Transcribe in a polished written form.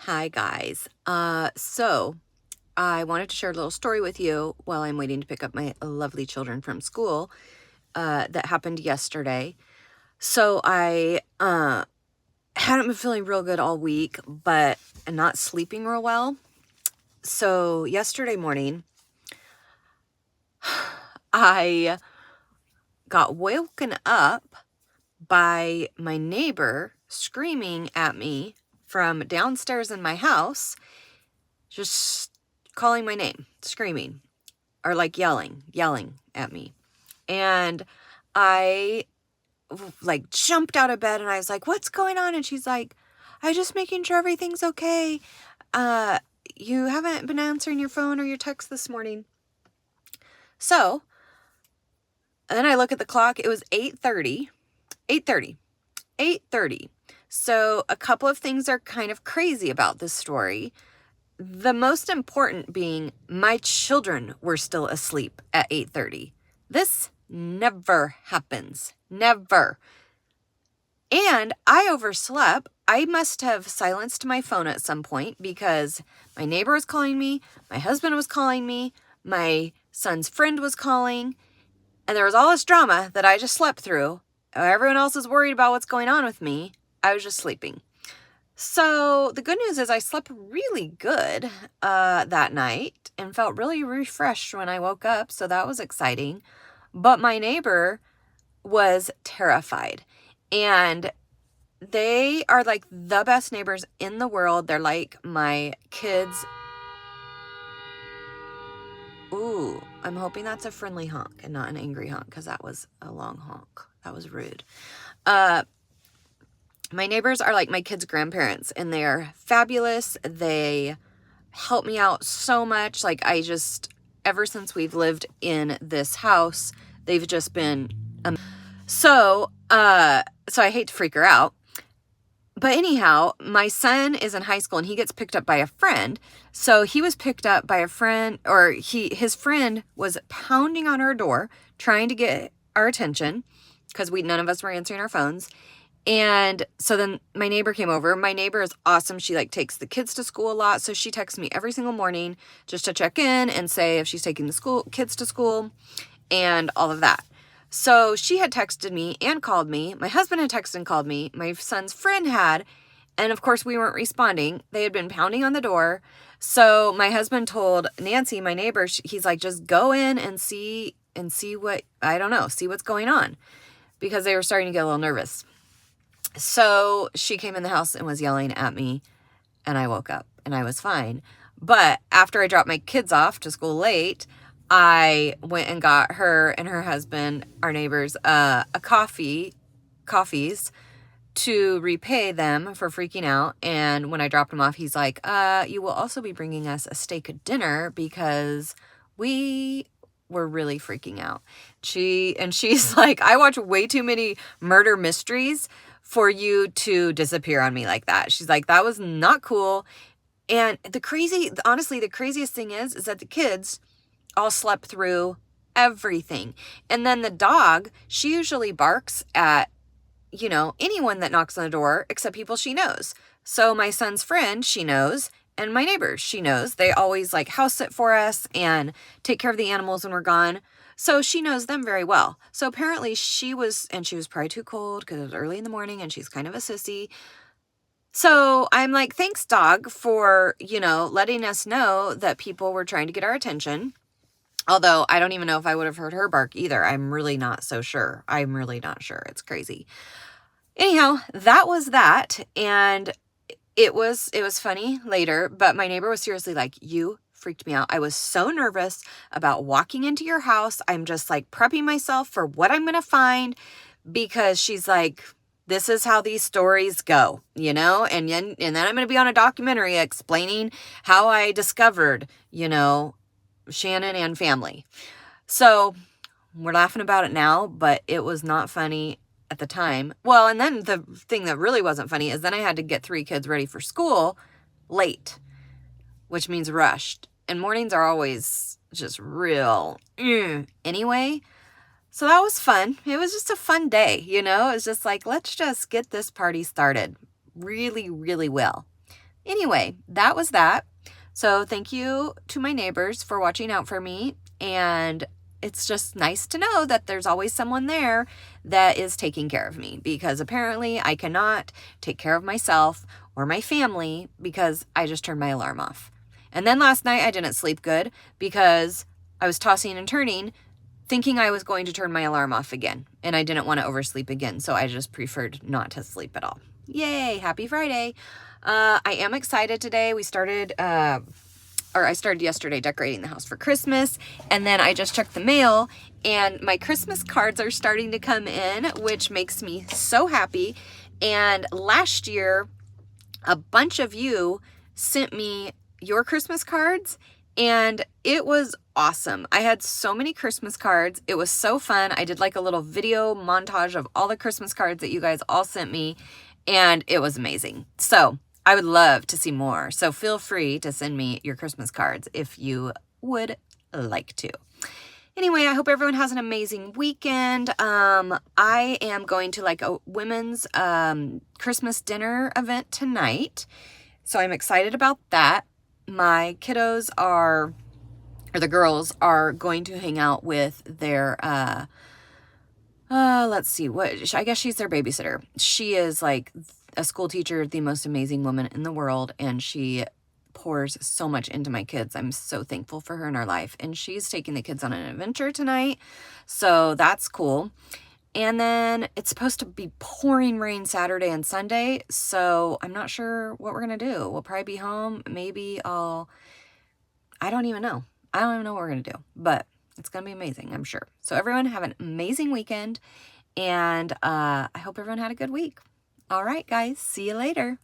Hi guys. So I wanted to share a little story with you while I'm waiting to pick up my lovely children from school. That happened yesterday. So I hadn't been feeling real good all week, but not sleeping real well. So yesterday morning, I got woken up by my neighbor screaming at me from downstairs in my house, just calling my name, screaming, or like yelling at me. And I jumped out of bed and I was like, "What's going on?" And she's like, "I'm just making sure everything's okay. You haven't been answering your phone or your text this morning." So, and then I look at the clock. It was 8:30. 8:30. 8:30. So, a couple of things are kind of crazy about this story. The most important being my children were still asleep at 8:30. This never happens. Never. And I overslept. I must have silenced my phone at some point because my neighbor was calling me, my husband was calling me, my son's friend was calling, and there was all this drama that I just slept through. Everyone else is worried about what's going on with me. I was just sleeping. So the good news is I slept really good that night and felt really refreshed when I woke up. So that was exciting. But my neighbor was terrified. And they are like the best neighbors in the world. They're like my kids. Ooh, I'm hoping that's a friendly honk and not an angry honk because that was a long honk. That was rude. My neighbors are like my kids' grandparents, and they are fabulous. They help me out so much. Ever since we've lived in this house, they've just been, so I hate to freak her out. But anyhow, my son is in high school and he gets picked up by a friend. So he was picked up by a friend, or his friend was pounding on our door, trying to get our attention because none of us were answering our phones. And so then my neighbor came over. My neighbor is awesome. She takes the kids to school a lot. So she texts me every single morning just to check in and say if she's taking the kids to school and all of that. So she had texted me and called me. My husband had texted and called me. My son's friend had. And of course we weren't responding. They had been pounding on the door. So my husband told Nancy, my neighbor, he's like, just go in and see see what's going on. Because they were starting to get a little nervous. So she came in the house and was yelling at me, and I woke up and I was fine. But after I dropped my kids off to school late, I went and got her and her husband, our neighbors, coffees to repay them for freaking out. And when I dropped him off, he's like, you will also be bringing us a steak dinner because we were really freaking out. She's like, I watch way too many murder mysteries for you to disappear on me like that. She's like, that was not cool. And honestly, the craziest thing is that the kids all slept through everything. And then the dog, she usually barks at, anyone that knocks on the door except people she knows. So my son's friend, she knows, and my neighbors, she knows. They always house sit for us and take care of the animals when we're gone. So she knows them very well. So apparently she was probably too cold because it was early in the morning and she's kind of a sissy. So I'm like, thanks, dog, for, letting us know that people were trying to get our attention. Although I don't even know if I would have heard her bark either. I'm really not so sure. It's crazy. Anyhow, that was that. And it was funny later, but my neighbor was seriously like, you freaked me out. I was so nervous about walking into your house. I'm just prepping myself for what I'm going to find because she's like, this is how these stories go, and then I'm going to be on a documentary explaining how I discovered, Shannon and family. So we're laughing about it now, but it was not funny at the time. Well, and then the thing that really wasn't funny is then I had to get 3 kids ready for school late, which means rushed. And mornings are always just real anyway. So that was fun. It was just a fun day, It was just let's just get this party started really, really well. Anyway, that was that. So thank you to my neighbors for watching out for me. And it's just nice to know that there's always someone there that is taking care of me, because apparently I cannot take care of myself or my family because I just turned my alarm off. And then last night I didn't sleep good because I was tossing and turning thinking I was going to turn my alarm off again, and I didn't want to oversleep again, so I just preferred not to sleep at all. Yay, happy Friday. I am excited today. I started yesterday decorating the house for Christmas, and then I just checked the mail, and my Christmas cards are starting to come in, which makes me so happy. And last year, a bunch of you sent me your Christmas cards, and it was awesome. I had so many Christmas cards. It was so fun. I did like a little video montage of all the Christmas cards that you guys all sent me, and it was amazing. So I would love to see more. So feel free to send me your Christmas cards if you would like to. Anyway, I hope everyone has an amazing weekend. I am going to like a women's Christmas dinner event tonight, so I'm excited about that. My kiddos or the girls are going to hang out with their, let's see, I guess she's their babysitter. She is like a school teacher, the most amazing woman in the world, and she pours so much into my kids. I'm so thankful for her in our life, and she's taking the kids on an adventure tonight, so that's cool. And then it's supposed to be pouring rain Saturday and Sunday, so I'm not sure what we're going to do. We'll probably be home. Maybe I don't even know. I don't even know what we're going to do, but it's going to be amazing, I'm sure. So everyone have an amazing weekend, and I hope everyone had a good week. All right, guys. See you later.